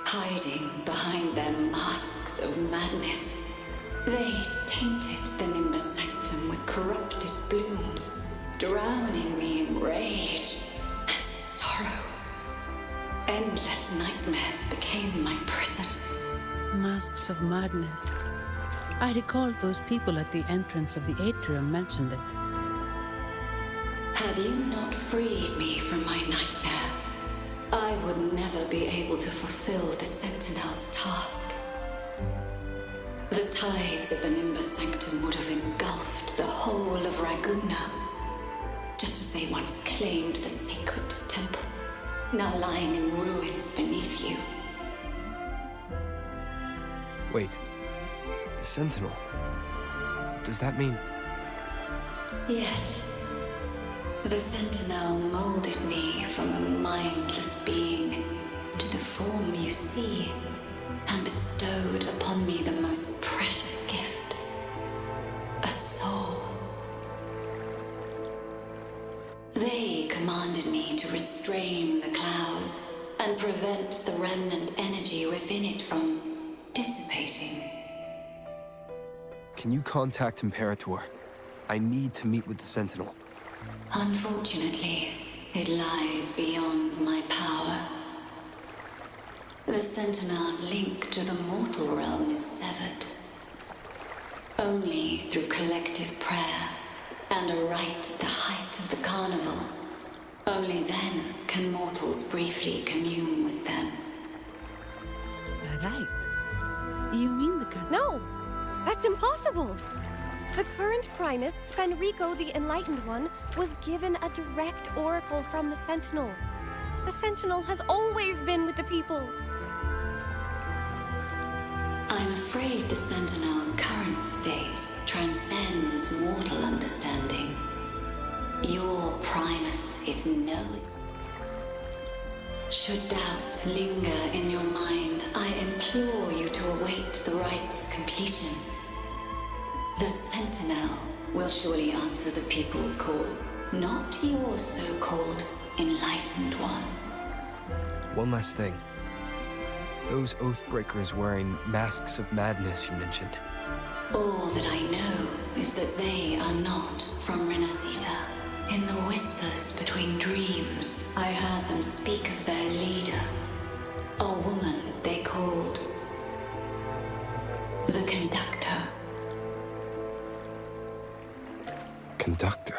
hiding behind their masks of madness. They tainted the Nimbus Sanctum with corrupted blooms, drowning me in rage and sorrow. Endless nightmares became my prison. Masks of madness. I recall those people at the entrance of the atrium mentioned it. Had you not freed me from my nightmare, I would never be able to fulfill the Sentinel's task. The tides of the Nimbus Sanctum would have engulfed the whole of Raguna, just as they once claimed the sacred temple, now lying in ruins beneath you. Wait. The Sentinel. Does that mean... Yes. The Sentinel molded me from a mindless being to the form you see, and bestowed upon me the most precious gift, a soul. They commanded me to restrain the clouds and prevent the remnant energy within it from dissipating. Can you contact Imperator? I need to meet with the Sentinel. Unfortunately, it lies beyond my power. The Sentinel's link to the mortal realm is severed. Only through collective prayer and a rite at the height of the carnival. Only then can mortals briefly commune with them. Right. You mean the No! That's impossible! The current Primus, Fenrico the Enlightened One, was given a direct oracle from the Sentinel. The Sentinel has always been with the people. I'm afraid the Sentinel's current state transcends mortal understanding. Your Primus is no. Should doubt linger in your mind, I implore you to await the rite's completion. The Sentinel will surely answer the people's call, not your so-called enlightened one. One last thing. Those Oathbreakers wearing masks of madness you mentioned. All that I know is that they are not from Renacita. In the whispers between dreams, I heard them speak of their leader, a woman they called the Conductor. Conductor?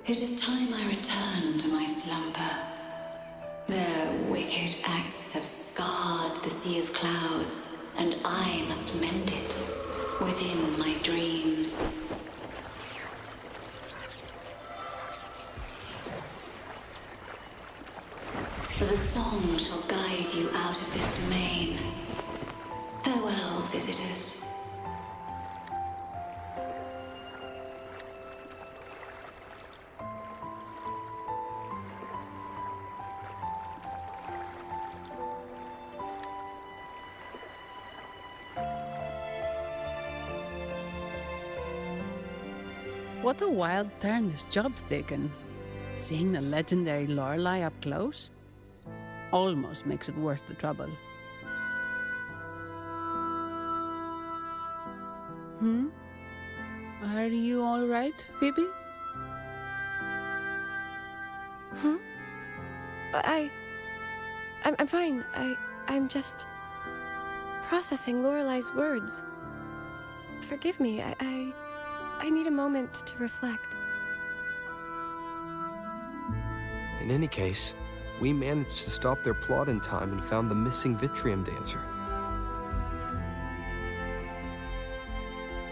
It is time I return to my slumber. Their wicked acts have scarred the Sea of Clouds, and I must mend it within my dreams. The song shall guide you out of this domain. Farewell, visitors. What a wild turn this job's taken. Seeing the legendary Lorelei up close almost makes it worth the trouble. Are you all right, Phoebe? I'm fine. I'm just processing Lorelei's words. Forgive me. I need a moment to reflect. In any case, we managed to stop their plot in time and found the missing Vitrium dancer.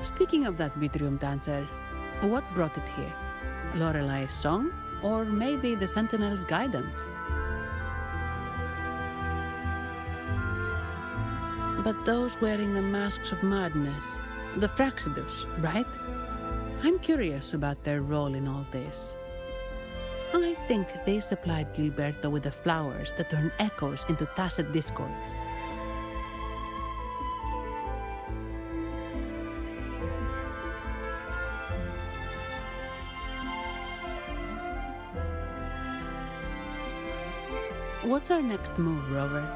Speaking of that Vitrium dancer, what brought it here? Lorelei's song? Or maybe the Sentinel's guidance? But those wearing the masks of madness, the Fraxidus, right? I'm curious about their role in all this. I think they supplied Gilberto with the flowers that turn echoes into tacit discords. What's our next move, Rover?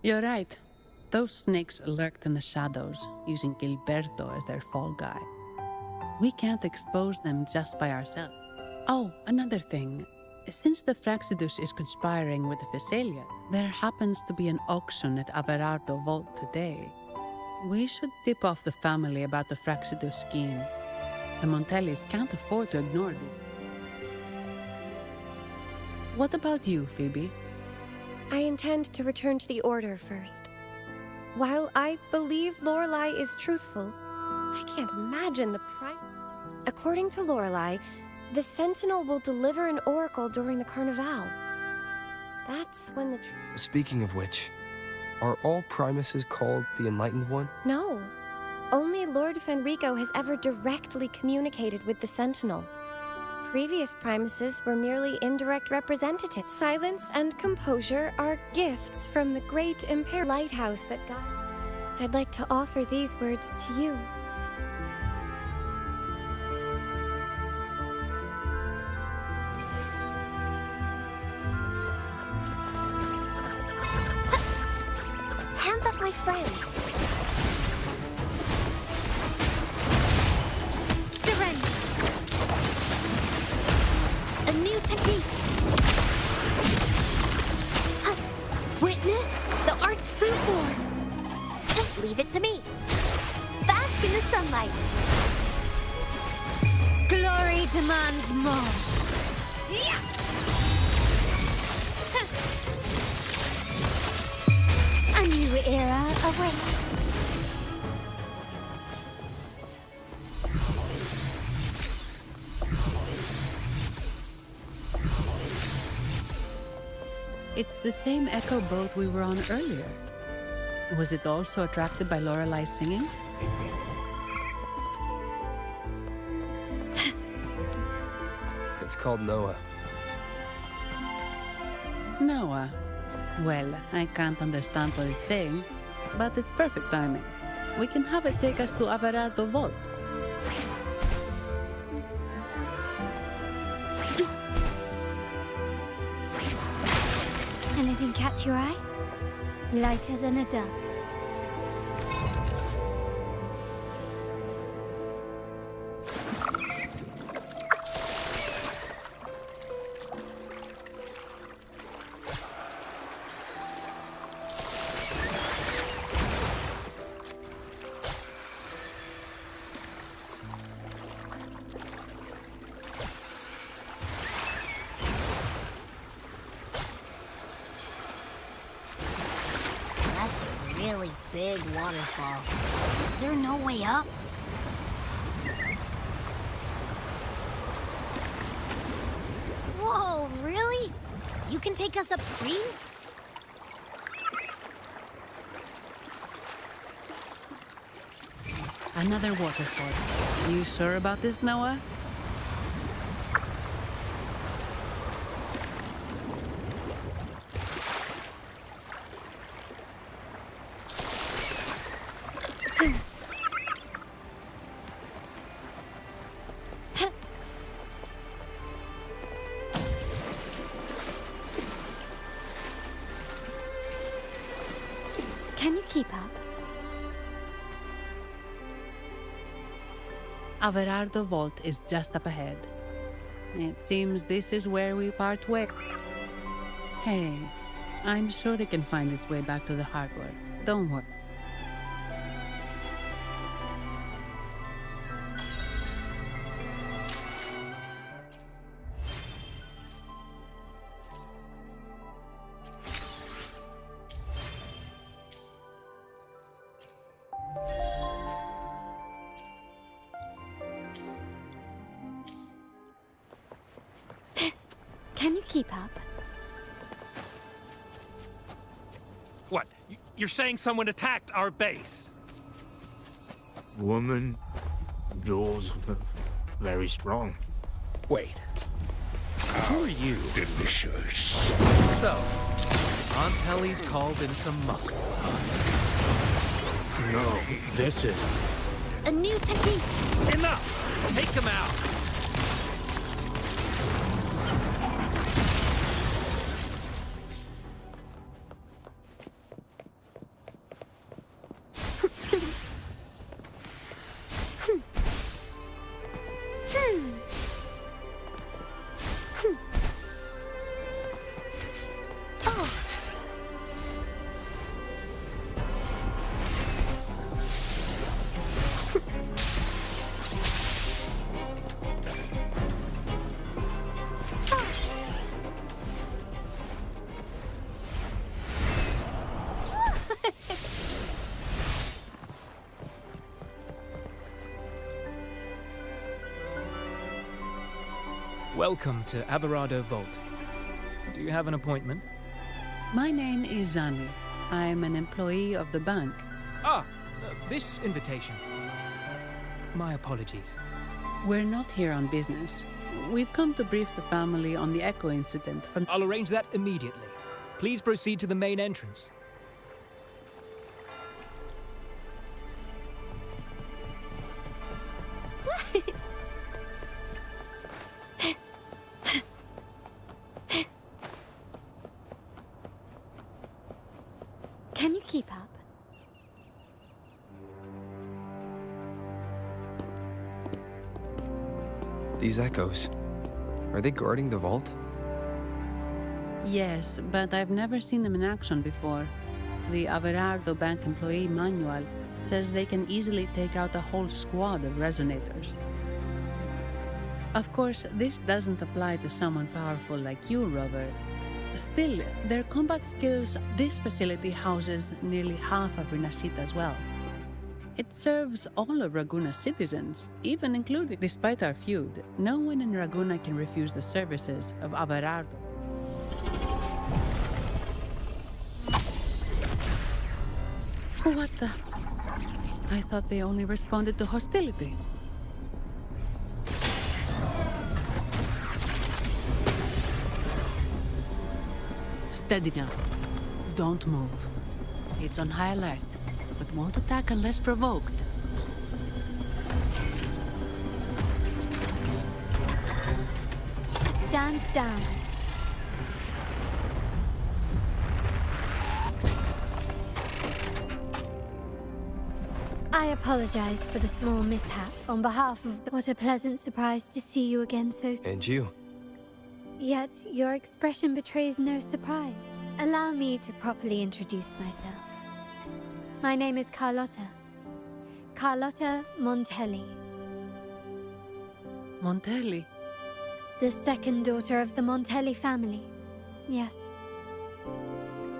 You're right. Those snakes lurked in the shadows, using Gilberto as their fall guy. We can't expose them just by ourselves. Oh, another thing. Since the Fraxidus is conspiring with the Physalia, there happens to be an auction at Averardo Vault today. We should tip off the family about the Fraxidus scheme. The Montellis can't afford to ignore this. What about you, Phoebe? I intend to return to the Order first. While I believe Lorelei is truthful, I can't imagine the price. According to Lorelei, the Sentinel will deliver an oracle during the Carnival. That's when the... Speaking of which, are all Primuses called the Enlightened One? No. Only Lord Fenrico has ever directly communicated with the Sentinel. Previous Primuses were merely indirect representatives. Silence and composure are gifts from the great Imperial lighthouse that guide. I'd like to offer these words to you. Hands off my friend. Surrender. Leave it to me. Bask in the sunlight. Glory demands more. A new era awaits. It's the same echo boat we were on earlier. Was it also attracted by Lorelai's singing? It's called Noah. Noah. Well, I can't understand what it's saying, but it's perfect timing. We can have it take us to Averardo Vault. Anything catch your eye? Lighter than a dove. That's a really big waterfall. Is there no way up? Whoa, really? You can take us upstream? Another waterfall. You sure about this, Noah? Can you keep up? Averardo Vault is just up ahead. It seems this is where we part ways. Hey, I'm sure it can find its way back to the harbor. Don't worry. Can you keep up? What? You're saying someone attacked our base? Woman, jaws, very strong. Wait. Who are you? Delicious. So, Aunt Helly's called in some muscle. No, this is... A new technique. Enough! Take them out! Welcome to Averardo Vault. Do you have an appointment? My name is Zani. I'm an employee of the bank. This invitation. My apologies. We're not here on business. We've come to brief the family on the Echo incident from... I'll arrange that immediately. Please proceed to the main entrance. Can you keep up? These echoes. Are they guarding the vault? Yes, but I've never seen them in action before. The Averardo Bank employee manual says they can easily take out a whole squad of resonators. Of course, this doesn't apply to someone powerful like you, Rover. Still, their combat skills, this facility houses nearly half of Rinascita's wealth. It serves all of Raguna's citizens, even including. Despite our feud, no one in Raguna can refuse the services of Averardo. What the? I thought they only responded to hostility. Steady now. Don't move. It's on high alert, but won't attack unless provoked. Stand down. I apologize for the small mishap on behalf of the... What a pleasant surprise to see you again so... And you. Yet, your expression betrays no surprise. Allow me to properly introduce myself. My name is Carlotta. Carlotta Montelli. Montelli? The second daughter of the Montelli family. Yes.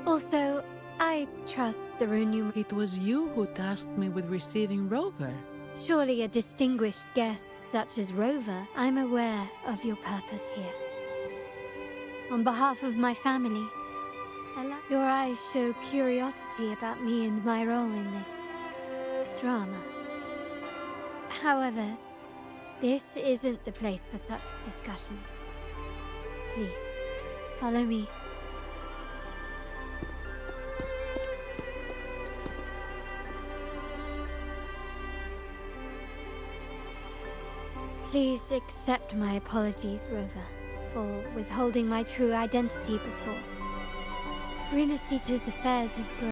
Also, I trust the rune. It was you who tasked me with receiving Rover. Surely a distinguished guest such as Rover, I'm aware of your purpose here. On behalf of my family, your eyes show curiosity about me and my role in this drama. However, this isn't the place for such discussions. Please, follow me. Please accept my apologies, Rover, for withholding my true identity before. Rinascita's affairs have grown